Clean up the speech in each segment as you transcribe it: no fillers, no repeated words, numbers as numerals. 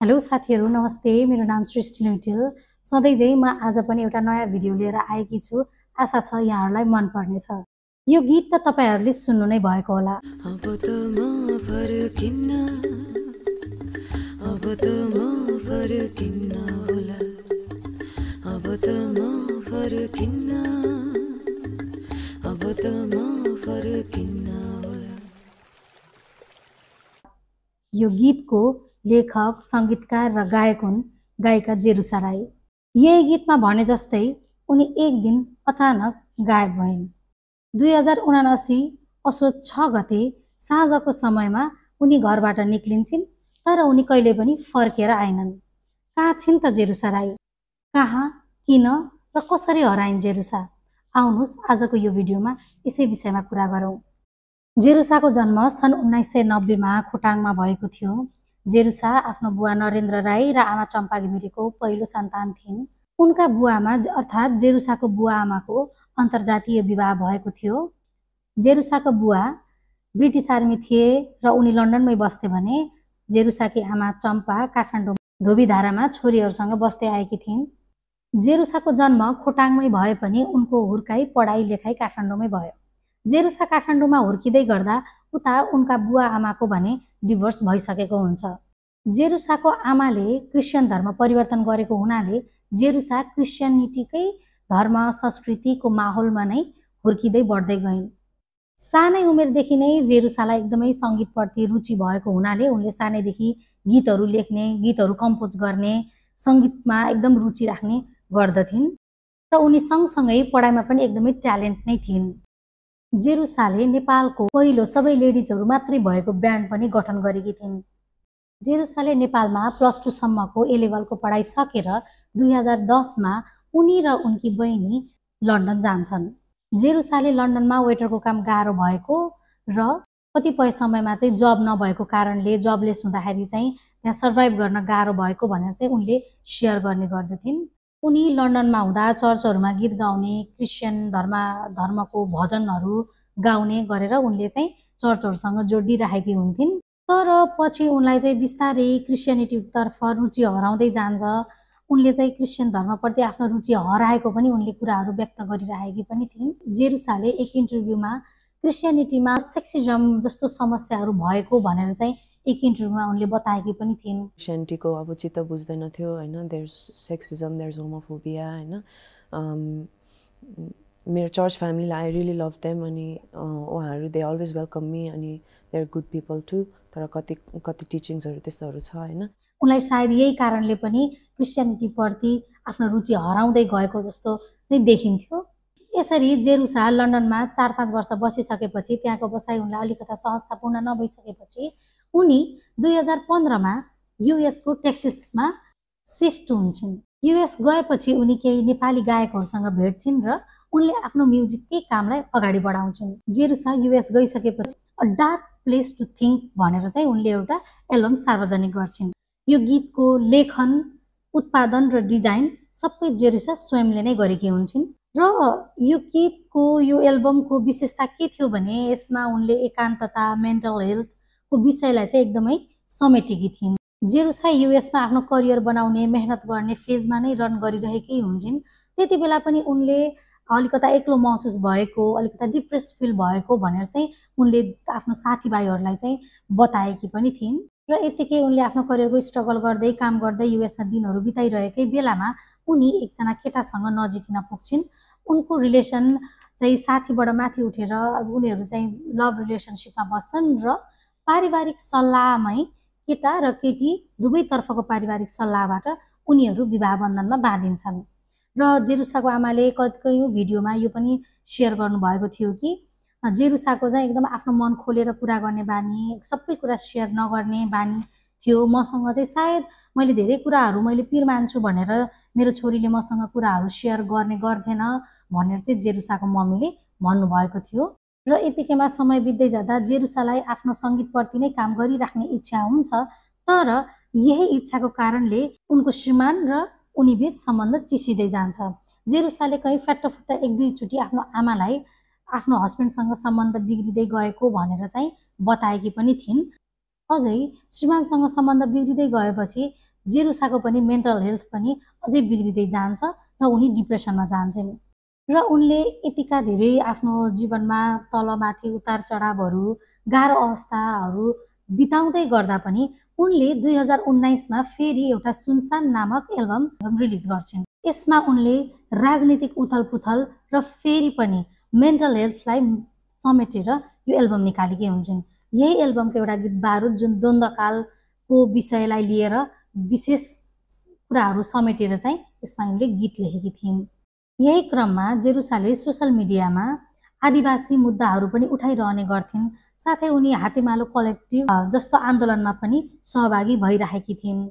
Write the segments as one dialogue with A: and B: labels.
A: Hello साथीहरू नमस्ते मेरो नाम सृष्टि लुइटेल सधैँ चाहिँ म आज पनि एउटा नयाँ भिडियो लिएर आएकी छु आशा छ यहाँहरूलाई मन पर्नेछ यो गीत त तपाईहरुले सुन्नु नै भएको होला
B: अब त म फर्किन्न अब त म फर्किन्न होला अब त म फर्किन्न अब त म फर्किन्न होला
A: यो गीतको लेखक संगीतकार र गायक हुन् गायिका जेरुसा राई यही गीतमा भने जस्तै उनी एक दिन अचानक गायब भइन् 2079 असोज 6 गते साँझको समयमा उनी घरबाट निक्लिन्छिन् तर उनी कहिले पनि फर्केर आइनन् कहाँ छिन् त जेरुसा राई कहाँ किन र कसरी हराइन् जेरुसा आउनुस् आजको यो भिडियोमा यसै विषयमा कुरा गरौँ जेरुसाको जन्म सन् 1990 मा खोटाङमा भएको थियो जेरुसा आफ्नो बुवा नरेन्द्र राई र आमा चम्पा घिमिरेको पहिलो सन्तान थिइन् उनका बुवामा अर्थात् जेरुसाको बुवा आमाको अन्तर्जातीय विवाह भएको थियो जेरुसाको बुवा ब्रिटिस आर्मी थिए र उनी लन्डनमै बस्थे भने जेरुसाकी आमा चम्पा काठमाडौँ धोबीधारामा छोरीहरूसँग बस्दै आएकी थिइन् जेरुसाको जन्म खोटाङमै भए पनि उनको हुर्काई पढाइ लेखाइ काठमाडौँमै भयो जेरुसा काठमाडौँमा हुर्किँदै गर्दा उता उनका बुवा आमाको भने डिभोर्स भइसकेको हुन्छ जेरुसाको आमाले क्रिस्चियन धर्म परिवर्तन गरेको हुनाले जेरुसा क्रिस्चियनिटीकै धर्म संस्कृतिको माहौलमा नै हुर्किँदै बढ्दै गइन् सानै उमेरदेखि नै जेरुसालाई एकदमै सङ्गीतप्रति रुचि भएको हुनाले उनले सानैदेखि गीतहरू लेख्ने गीतहरू कम्पोज गर्ने सङ्गीतमा एकदम रुचि राख्ने गर्दथिन् र उनी सँगसँगै पढाइमा पनि एकदमै ट्यालेन्ट नै थिइन् जेरुसाले नेपालको पहिलो सबै लेडिजहरू मात्रै भएको ब्यान्ड पनि गठन गरेकी थिइन् जेरुसाले नेपालमा +2 सम्मको ए लेभलको पढाइ सकेर 2010 मा उनी र उनकी बहिनी लन्डन जान्छन् जेरुसाले लन्डनमा वेटरको काम गाह्रो भएको र कतिपय समयमा चाहिँ जब नभएको कारणले जबलेस हुँदाखेरि चाहिँ त्यहाँ सर्भाइभ गर्न गाह्रो भएको भनेर चाहिँ उनले सेयर गर्ने गर्दथिन् उनी लन्डनमा हुँदा चर्चहरूमा गीत गाउने क्रिस्चियन धर्मको भजनहरू गाउने गरेर उनले चाहिँ चर्चहरूसँग जोडिराखेकी हुन्थिन् तर पछि उनलाई चाहिँ बिस्तारै क्रिस्चियनिटीतर्फ रुचि हराउँदै जान्छ उनले चाहिँ क्रिस्चियन धर्मप्रति आफ्नो रुचि हराएको पनि उनले कुराहरू व्यक्त गरिरहेकी पनि थिइन् जेरुसाले एक इन्टरभ्यूमा क्रिस्चियनिटीमा सेक्सिजम जस्तो समस्याहरू भएको भनेर चाहिँ एक इन्टरभ्यूमा उनले बताएकी पनि थिइन्
B: क्रिस्चियनिटीको अब चित्त बुझ्दैन थियो हैन देयर सेक्सिजम देयर होमोफोबिया हैन मेरो church family I really love them अनि उहाँहरू दे अलवेज वेलकम मी अनि they are good people to तर कति टिचिङ्सहरू त्यस्तोहरू छ हैन
A: उनलाई सायद यही कारणले पनि क्रिस्चियनिटीप्रति आफ्नो रुचि हराउँदै गएको जस्तो चाहिँ देखिन्थ्यो यसरी जेरुसा लन्डनमा 4-5 वर्ष बसिसकेपछि त्यहाँको बसाइ उनलाई अलिकता सहजतापूर्ण नभइसकेपछि उनी 2015 मा युएसको टेक्सासमा सिफ्ट हुन्छन् युएस गएपछि उनी केही नेपाली गायकहरूसँग भेट्छिन् र उनले आफ्नो म्युजिककै कामलाई अगाडि बढाउँछिन् जेरुसा युएस गइसकेपछि a dark place to think भनेर चाहिँ उनले एउटा एल्बम सार्वजनिक गर्छिन् यो गीतको लेखन उत्पादन र डिजाइन सबै जेरुसा स्वयंले नै गरेकी हुन्छन् र यो गीतको यो एल्बमको विशेषता के थियो भने यसमा उनले एकान्तता मेन्टल हेल्थको विषयलाई चाहिँ एकदमै समेटेकी थिइन् जेरुसा युएसमा आफ्नो करियर बनाउने मेहनत गर्ने फेजमा नै रन गरिरहेकै हुन्छन् त्यति बेला पनि उनले अलिकता एक्लो महसुस भएको अलिकता डिप्रेस फिल भएको भनेर चाहिँ उनले आफ्नो साथीभाइहरूलाई चाहिँ बताएकी पनि थिइन् र यतिकै उनले आफ्नो करियरको स्ट्रगल गर्दै काम गर्दै युएसमा दिनहरू बिताइरहेकै बेलामा उनी एकजना केटासँग नजिकिन पुग्छिन् उनको रिलेसन चाहिँ साथीबाट माथि उठेर उनीहरू चाहिँ लभ रिलेसनसिपमा बस्छन् र पारिवारिक सल्लाहमै केटा र केटी दुवैतर्फको पारिवारिक सल्लाहबाट उनीहरू विवाह बन्धनमा बाँधिन्छन् र जेरुसाको आमाले कयौँ भिडियोमा यो पनि सेयर गर्नुभएको थियो कि जेरुसाको चाहिँ एकदम आफ्नो मन खोलेर कुरा गर्ने बानी सबै कुरा सेयर नगर्ने बानी थियो मसँग चाहिँ सायद मैले धेरै कुराहरू मैले पिर मान्छु भनेर मेरो छोरीले मसँग कुराहरू सेयर गर्दैन भनेर चाहिँ जेरुसाको मम्मीले भन्नुभएको थियो र यतिकैमा समय बित्दै जाँदा जेरुसालाई आफ्नो सङ्गीतप्रति नै काम गरिराख्ने इच्छा हुन्छ तर यही इच्छाको कारणले उनको श्रीमान र उनीबीच सम्बन्ध चिसिँदै जान्छ जेरुसाले कहीँ फ्याट्टफुट्टा 1-2 चोटि आफ्नो आमालाई आफ्नो हस्बेन्डसँग सम्बन्ध बिग्रिँदै गएको भनेर चाहिँ बताएकी पनि थिइन् अझै श्रीमानसँग सम्बन्ध बिग्रिँदै गएपछि जेरुसाको पनि मेन्टल हेल्थ पनि अझै बिग्रिँदै जान्छ र उनी डिप्रेसनमा जान्छन् र उनले यतिका धेरै आफ्नो जीवनमा तलमाथि उतार चढावहरू गाह्रो अवस्थाहरू बिताउँदै गर्दा पनि उनले 2019मा फेरि एउटा सुनसान नामक एल्बम रिलिज गर्छिन्। यसमा उनले राजनीतिक उथलपुथल र फेरि पनि मेन्टल हेल्थलाई समेटेर यो एल्बम निकालेकी हुन्छन्। यही एल्बमको एउटा गीत बारुद जुन द्वन्द्वकालको विषयलाई लिएर विशेष कुराहरू समेटेर चाहिँ यसमा उनले गीत लेखेकी थिइन्। यही क्रममा जेरुसाले सोसल मिडियामा आदिवासी मुद्दाहरू पनि उठाइरहने गर्थिन्। साथै उनी हातेमालो कलेक्टिभ जस्तो आन्दोलनमा पनि सहभागी भइरहेकी थिइन्।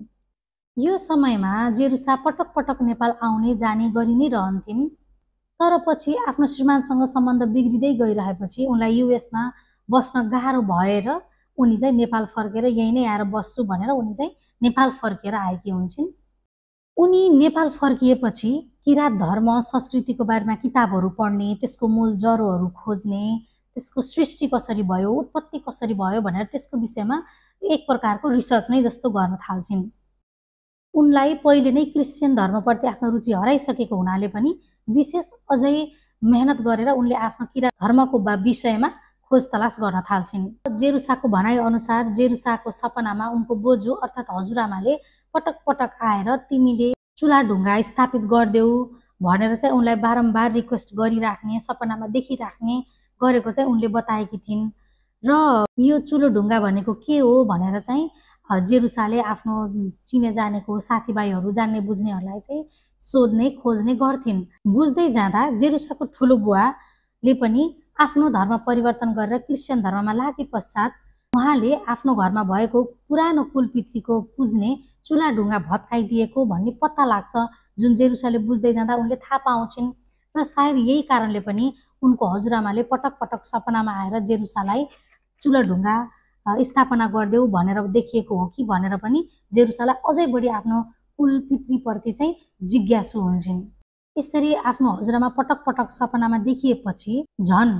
A: यो समयमा जेरुसा पटक पटक नेपाल आउने जाने गरि नै रहन्थिन्। तर पछि आफ्नो श्रीमानसँग सम्बन्ध बिग्रिँदै गइरहेपछि उनलाई युएसमा बस्न गाह्रो भएर उनी चाहिँ नेपाल फर्केर यही नै आएर बस्छु भनेर उनी चाहिँ नेपाल फर्केर आएकी हुन्छन्। उनी नेपाल फर्किएपछि किराँत धर्म संस्कृतिको बारेमा किताबहरू पढ्ने, त्यसको मूल जरोहरू खोज्ने, त्यसको सृष्टि कसरी भयो, उत्पत्ति कसरी भयो भनेर त्यसको विषयमा एक प्रकारको रिसर्च नै जस्तो गर्न थाल्छिन्। उनलाई पहिले नै क्रिस्चियन धर्मप्रति आफ्नो रुचि हराइसकेको हुनाले पनि विशेष अझै मेहनत गरेर उनले आफ्नो किराँत धर्मको विषयमा खोज तलास गर्न थाल्छिन्। जेरुसाको भनाइ अनुसार जेरुसाको सपनामा उनको बोजू अर्थात् हजुरआमाले पटक पटक आएर तिमीले चुल्हा ढुङ्गा स्थापित गरिदेऊ भनेर चाहिँ उनलाई बारम्बार रिक्वेस्ट गरिराख्ने, सपनामा देखिराख्ने गरेको चाहिँ उनले बताएकी थिइन्। र यो चुलो ढुङ्गा भनेको के हो भनेर चाहिँ जेरुसाले आफ्नो चिने जानेको साथीभाइहरू जान्ने बुझ्नेहरूलाई चाहिँ सोध्ने खोज्ने गर्थिन्। बुझ्दै जाँदा जेरुसाको ठुलो बुवाले पनि आफ्नो धर्म परिवर्तन गरेर क्रिस्चियन धर्ममा लागे पश्चात उहाँले आफ्नो घरमा भएको पुरानो कुलपितृको पुज्ने चुल्हा ढुङ्गा भत्काइदिएको भन्ने पत्ता लाग्छ, जुन जेरुसाले बुझ्दै जाँदा उनले थाहा पाउँछिन्। र सायद यही कारणले पनि उनको हजुरआमाले पटक पटक सपनामा आएर जेरुसालाई चुल्हा ढुङ्गा स्थापना गरिदेऊ भनेर देखिएको हो कि भनेर पनि जेरुसालाई अझै बढी आफ्नो कुलपितृप्रति चाहिँ जिज्ञासु हुन्छन्। यसरी आफ्नो हजुरआमा पटक पटक सपनामा देखिएपछि झन्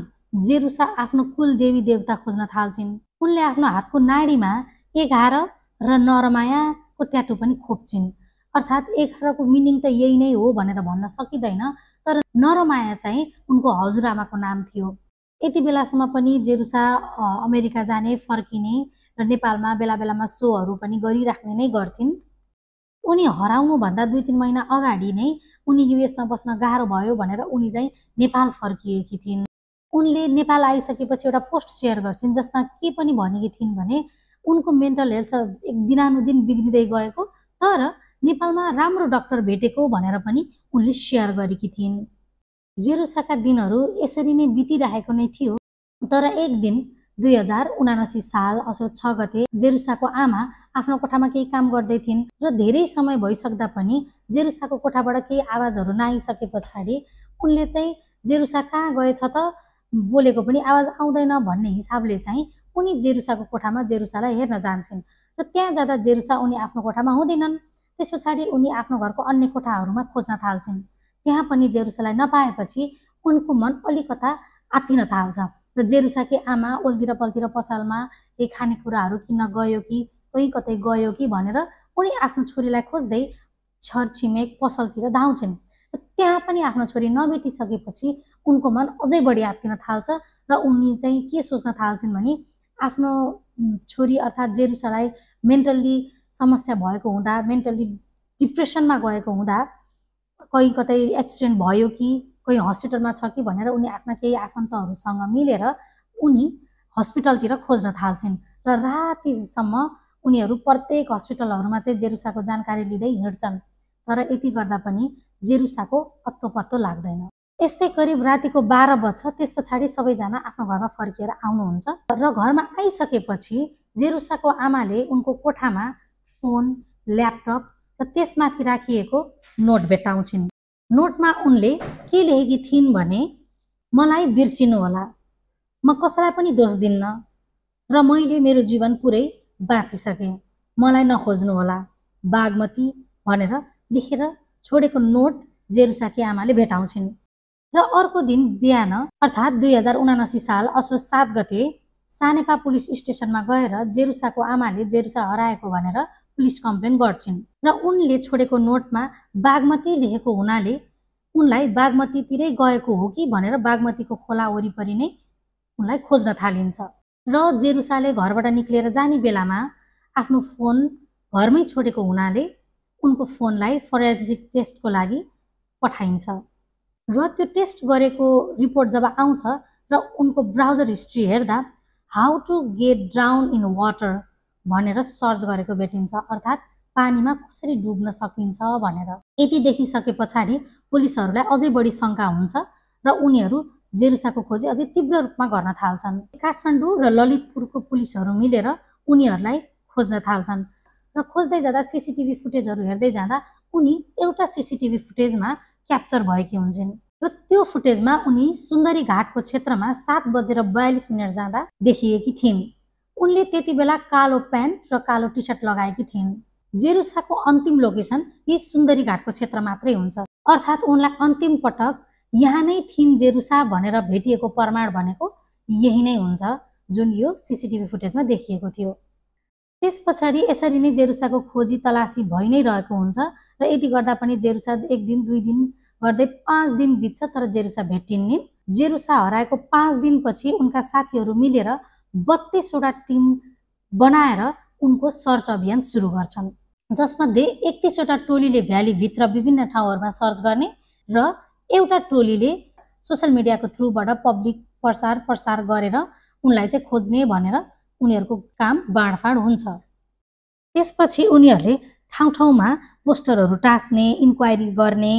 A: जेरुसा आफ्नो कुल देवी देवता खोज्न थाल्छिन्। उनले आफ्नो हातको नाडीमा 11 र नरमायाको ट्याटु पनि खोप्छिन्। अर्थात् 11 को मिनिङ त यही नै हो भनेर भन्न सकिँदैन, तर नरमाया चाहिँ उनको हजुरआमाको नाम थियो। यति बेलासम्म पनि जेरुसा अमेरिका जाने, फर्किने र नेपालमा बेला बेलामा सोहरू पनि गरिराख्ने नै गर्थिन्। उनी हराउनुभन्दा 2-3 महिना अगाडि नै उनी युएसमा बस्न गाह्रो भयो भनेर उनी चाहिँ नेपाल फर्किएकी थिइन्। उनले नेपाल आइसकेपछि एउटा पोस्ट सेयर गर्छिन् जसमा के पनि भनेकी थिइन् भने उनको मेन्टल हेल्थ एक दिनानुदिन बिग्रिँदै गएको, तर नेपालमा राम्रो डाक्टर भेटेको भनेर पनि उनले सेयर गरेकी थिइन्। जेरुसाका दिनहरू यसरी नै बितिरहेको नै थियो। तर एक दिन 2079 साल असोज 6 गते जेरुसाको आमा आफ्नो कोठामा केही काम गर्दै थिइन् र धेरै समय भइसक्दा पनि जेरुसाको कोठाबाट केही आवाजहरू नआइसके पछाडि उनले चाहिँ जेरुसा कहाँ गएछ त, बोलेको पनि आवाज आउँदैन भन्ने हिसाबले चाहिँ उनी जेरुसाको कोठामा जेरुसालाई हेर्न जान्छन् र त्यहाँ जाँदा जेरुसा उनी आफ्नो कोठामा हुँदैनन्। त्यस पछाडि उनी आफ्नो घरको अन्य कोठाहरूमा खोज्न थाल्छन्। त्यहाँ पनि जेरुसालाई नपाएपछि उनको मन अलिकता आत्तिन थाल्छ र जेरुसाकी आमा ओल्तिर पल्तिर पसलमा केही खानेकुराहरू किन्न गयो कि कोही कतै गयो कि भनेर उनी आफ्नो छोरीलाई खोज्दै छरछिमेक पसलतिर धाउँछन्। र त्यहाँ पनि आफ्नो छोरी नभेटिसकेपछि उनको मन अझै बढी आत्तिन थाल्छ र उनी चाहिँ के सोच्न थाल्छन् भने आफ्नो छोरी अर्थात् जेरुसालाई मेन्टल्ली समस्या भएको हुँदा, मेन्टल्ली डिप्रेसनमा गएको हुँदा कहीँ कतै एक्सिडेन्ट भयो कि कोही हस्पिटलमा छ कि भनेर उनी आफ्ना केही आफन्तहरूसँग मिलेर उनी हस्पिटलतिर खोज्न थाल्छन् र रातिसम्म उनीहरू प्रत्येक हस्पिटलहरूमा चाहिँ जेरुसाको जानकारी लिँदै हिँड्छन्। तर यति गर्दा पनि जेरुसाको पत्तो लाग्दैन। यस्तै करिब रातिको 12 बज्छ। त्यस पछाडि सबैजना आफ्नो घरमा फर्किएर आउनुहुन्छ र घरमा आइसकेपछि जेरुसाको आमाले उनको कोठामा फोन, ल्यापटप र त्यसमाथि राखिएको नोट भेट्टाउँछिन्। नोटमा उनले के लेखेकी थिइन् भने मलाई बिर्सिनु होला, म कसैलाई पनि दोष दिन्न र मैले मेरो जीवन पुरै बाँचिसकेँ, मलाई नखोज्नु होला, बागमती भनेर लेखेर छोडेको नोट जेरुसाकी आमाले भेटाउँछिन्। र अर्को दिन बिहान अर्थात् 2079 साल असोज 7 गते सानेपा पुलिस स्टेसनमा गएर जेरुसाको आमाले जेरुसा हराएको भनेर पुलिस कम्प्लेन गर्छिन् र उनले छोडेको नोटमा बागमती लेखेको हुनाले उनलाई बागमतीतिरै गएको हो कि भनेर बागमतीको खोला वरिपरि नै उनलाई खोज्न थालिन्छ र जेरुसाले घरबाट निक्लेर जाने बेलामा आफ्नो फोन घरमै छोडेको हुनाले उनको फोनलाई फोरेन्सिक टेस्टको लागि पठाइन्छ र त्यो टेस्ट गरेको रिपोर्ट जब आउँछ र उनको ब्राउजर हिस्ट्री हेर्दा how to get drown in water भनेर सर्च गरेको भेटिन्छ, अर्थात् पानीमा कसरी डुब्न सकिन्छ भनेर। यति देखिसके पछाडि पुलिसहरूलाई अझै बढी शङ्का हुन्छ र उनीहरू जेरुसाको खोजी अझै तीव्र रूपमा गर्न थाल्छन्। काठमाडौँ र ललितपुरको पुलिसहरू मिलेर उनीहरूलाई खोज्न थाल्छन् र खोज्दै जाँदा सीसीटीभी फुटेजहरू हेर्दै जाँदा उनी एउटा सीसीटीभी फुटेजमा क्याप्चर भएकी हुन्छन् र त्यो फुटेजमा उनी सुन्दरी घाटको क्षेत्रमा 7:42 जाँदा देखिएकी थिइन्। उनले त्यति बेला कालो प्यान्ट र कालो टी सर्ट लगाएकी थिइन्। जेरुसाको अन्तिम लोकेसन यही सुन्दरी घाटको क्षेत्र मात्रै हुन्छ, अर्थात् उनलाई अन्तिम पटक यहाँ नै थिइन् जेरुसा भनेर भेटिएको प्रमाण भनेको यही नै हुन्छ जुन यो सीसीटीभी फुटेजमा देखिएको थियो। त्यस पछाडि यसरी नै जेरुसाको खोजी तलासी भइ नै रहेको हुन्छ र यति गर्दा पनि जेरुसा 1 दिन 2 दिन गर्दै 5 दिन बित्छ तर जेरुसा भेटिन्निन्। जेरुसा हराएको 5 दिनपछि उनका साथीहरू मिलेर 32 वटा टिम बनाएर उनको सर्च अभियान सुरु गर्छन्, जसमध्ये 31 वटा टोलीले भ्यालीभित्र विभिन्न ठाउँहरूमा सर्च गर्ने र एउटा टोलीले सोसल मिडियाको थ्रुबाट पब्लिक प्रसार गरेर उनलाई चाहिँ खोज्ने भनेर उनीहरूको काम बाँडफाँड हुन्छ। त्यसपछि उनीहरूले ठाउँ ठाउँमा पोस्टरहरू टास्ने, इन्क्वायरी गर्ने,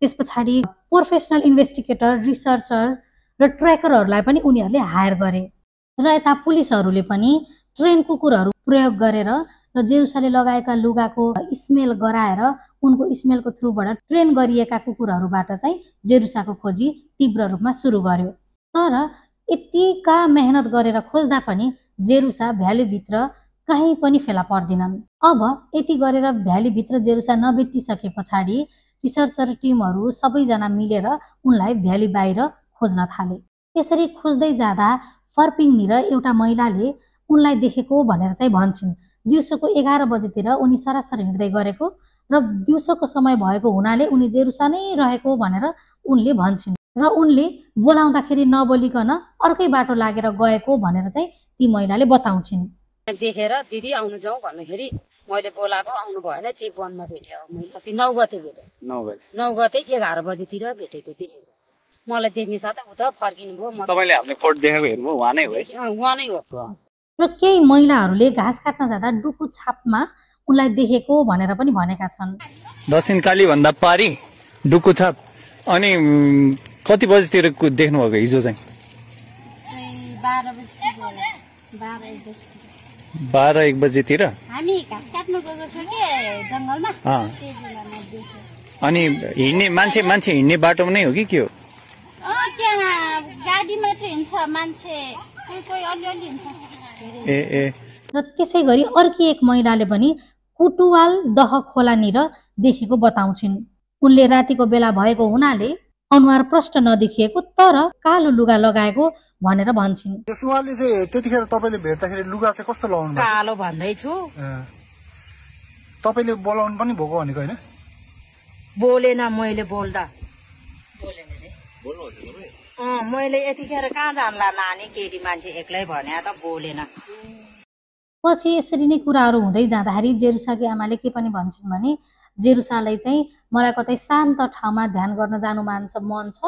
A: त्यस पछाडि प्रोफेसनल इन्भेस्टिगेटर, रिसर्चर र ट्र्याकरहरूलाई पनि उनीहरूले हायर गरे र यता पुलिसहरूले पनि ट्रेन कुकुरहरू प्रयोग गरेर र जेरुसाले लगाएका लुगाको स्मेल गराएर उनको स्मेलको थ्रुबाट ट्रेन गरिएका कुकुरहरूबाट चाहिँ जेरुसाको खोजी तीव्र रूपमा सुरु गर्यो। तर यतिका मेहनत गरेर खोज्दा पनि जेरुसा भ्यालीभित्र कहीँ पनि फेला पर्दिनन्। अब यति गरेर भ्यालीभित्र जेरुसा नभेटिसके पछाडि रिसर्चर टिमहरू सबैजना मिलेर उनलाई भ्याली बाहिर खोज्न थाले। यसरी खोज्दै जाँदा फर्पिङनिर एउटा महिलाले उनलाई देखेको भनेर चाहिँ भन्छन्। दिउँसोको 11 बजेतिर उनी सरासर हिँड्दै गरेको र दिउँसोको समय भएको हुनाले उनी जेरुसा नै रहेको भनेर उनले भन्छन् र उनले बोलाउँदाखेरि नबोलिकन अर्कै बाटो लागेर गएको भनेर चाहिँ ती महिलाले बताउँछिन्।
C: देखेर दिदी आउनु जाउँ भन्दाखेरि मैले बोलाएको आउनु भएन, त्यही वनमा भेट्यो। मैले 9 गते भेटेँ, 9 गते 11 बजेतिर भेटेको थिएँ। मलाई देख्ने साथ उता फर्किनु भयो।
D: तपाईले हामीले फोटो देखेको हेर्नु उहाँ नै हो?
C: उहाँ नै हो।
A: र केही महिलाहरूले घाँस काट्न जाँदा डुकु छापमा उनलाई देखेको भनेर पनि भनेका छन्।
E: दक्षिणकाली भन्दा पारी डुकु छाप। अनि कति बजेतिर देख्नु भएको हिजो चाहिँ? 12-1 बजेतिर
C: हामी घाँस काट्नु गएको थियौँ के जंगलमा।
E: अनि हिँड्ने मान्छे हिँड्ने बाटो नै हो कि के हो?
C: त्यहाँ गाडी मात्रै हिँड्छ, मान्छे कोही अलिअलि हिँड्छ।
A: र त्यसै गरी अर्की एक महिलाले पनि कुटुवाल दह खोलानिर देखेको बताउँछिन्। उनले रातिको बेला भएको हुनाले अनुहार प्रष्ट नदेखिएको तर कालो लुगा लगाएको भनेर भन्छिन्।
F: त्यसुवाले चाहिँ त्यतिखेर तपाईले भेट्दाखेरि लुगा चाहिँ कस्तो लगाउनु भएको?
G: कालो भन्दै छु।
F: तपाईले बोलाउनु पनि भएको भनेको हैन?
G: बोलेन, मैले बोल्दा मैले यतिखेर कहाँ जानला नानी केटी मान्छे एक्लै भने त बोलेन।
A: पछि यसरी नै कुराहरू हुँदै जाँदाखेरि जेरुसाकी आमाले के पनि भन्छन् भने जेरुसालाई चाहिँ मलाई कतै शान्त ठाउँमा ध्यान गर्न जानु मन छ,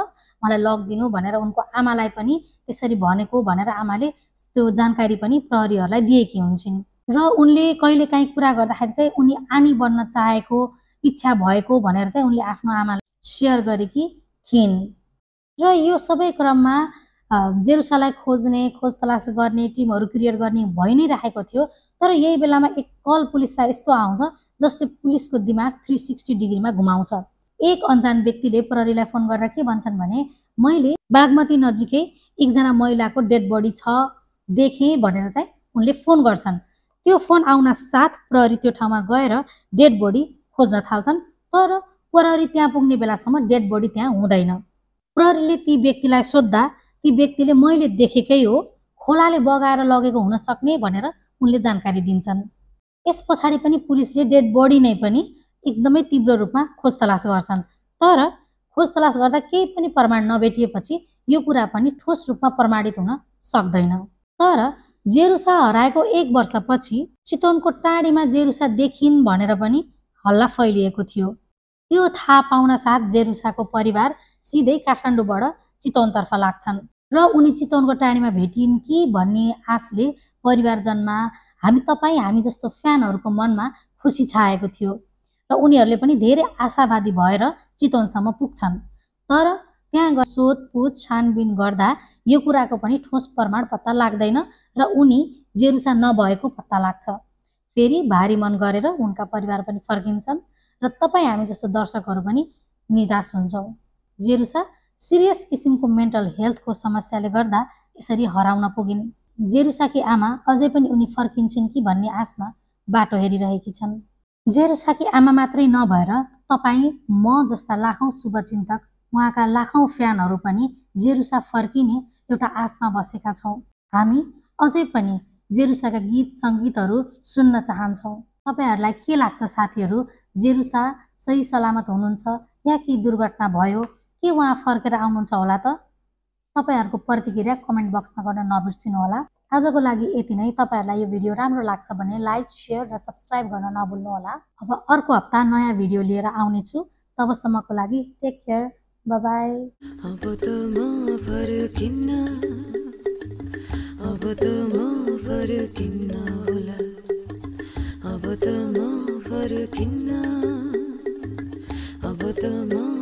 A: मलाई लगिदिनु भनेर उनको आमालाई पनि त्यसरी भनेको भनेर आमाले त्यो जानकारी पनि प्रहरीहरूलाई दिएकी हुन्छन्। र उनले कहिलेकाहीँ कुरा गर्दाखेरि चाहिँ उनी आनी बन्न चाहेको, इच्छा भएको भनेर चाहिँ उनले आफ्नो आमालाई सेयर गरेकी थिइन्। र यो सबै क्रममा जेरुसालाई खोज्ने, खोज तलास गर्ने, टिमहरू क्रिएट गर्ने भइ नै राखेको थियो। तर यही बेलामा एक कल पुलिसलाई यस्तो आउँछ जसले पुलिसको दिमाग 360 डिग्रीमा घुमाउँछ। एक अनजान व्यक्तिले प्रहरीलाई फोन गरेर के भन्छन् भने मैले बागमती नजिकै एकजना महिलाको डेड बडी छ देखेँ भनेर चाहिँ उनले फोन गर्छन्। त्यो फोन आउन साथ प्रहरी त्यो ठाउँमा गएर डेड बडी खोज्न थाल्छन्। तर प्रहरी त्यहाँ पुग्ने बेलासम्म डेड बडी त्यहाँ हुँदैन। प्रहरीले ती व्यक्तिलाई सोद्धा ती व्यक्तिले मैले देखेकै हो, खोलाले बगाएर लगेको हुन सक्ने भनेर उनले जानकारी दिन्छन्। यस पछाडि पनि पुलिसले डेड बडी नै पनि एकदमै तीव्र रूपमा खोज तलास गर्छन्, तर खोज तलास गर्दा केही पनि प्रमाण नभेटिएपछि यो कुरा पनि ठोस रूपमा प्रमाणित हुन सक्दैन। तर जेरुसा हराएको 1 वर्षपछि चितवनको टाढीमा जेरुसा देखिन् भनेर पनि हल्ला फैलिएको थियो। त्यो थाहा पाउन साथ जेरुसाको परिवार सिधै काठमाडौँबाट चितवनतर्फ लाग्छन् र उनी चितवनको टाढीमा भेटिन् कि भन्ने आशले परिवारजनमा हामी जस्तो फ्यानहरूको मनमा खुसी छाएको थियो र उनीहरूले पनि धेरै आशावादी भएर चितवनसम्म पुग्छन्। तर त्यहाँ सोधपुछ छानबिन गर्दा यो कुराको पनि ठोस प्रमाण पत्ता लाग्दैन र उनी जेरुसा नभएको पत्ता लाग्छ। फेरि भारी मन गरेर उनका परिवार पनि फर्किन्छन् र हामी जस्तो दर्शकहरू पनि निराश हुन्छौँ। जेरुसा सिरियस किसिमको मेन्टल हेल्थको समस्याले गर्दा यसरी हराउन पुगिन्। जेरुसाकी आमा अझै पनि उनी फर्किन्छन् कि भन्ने आशमा बाटो हेरिरहेकी छन्। जेरुसाकी आमा मात्रै नभएर म जस्ता लाखौं शुभचिन्तक, उहाँका लाखौं फ्यानहरू पनि जेरुसा फर्किने एउटा आशमा बसेका छौँ। हामी अझै पनि जेरुसाका गीत सङ्गीतहरू सुन्न चाहन्छौँ। तपाईहरूलाई के लाग्छ साथीहरू, जेरुसा सही सलामत हुनुहुन्छ या कि दुर्घटना भयो, के उहाँ फर्केर आउनुहुन्छ होला त? तपाईहरूको प्रतिक्रिया कमेन्ट बक्समा गर्न नबिर्सिनु होला। आजको लागि यति नै। तपाईहरूलाई यो भिडियो राम्रो लाग्छ भने लाइक, शेयर र सब्स्क्राइब गर्न नभुल्नु होला। अब अर्को हप्ता नयाँ भिडियो लिएर आउनेछु। तबसम्मको लागि टेक केयर, बाइ बाइ। अब त म फर्किन्न होला, अब त म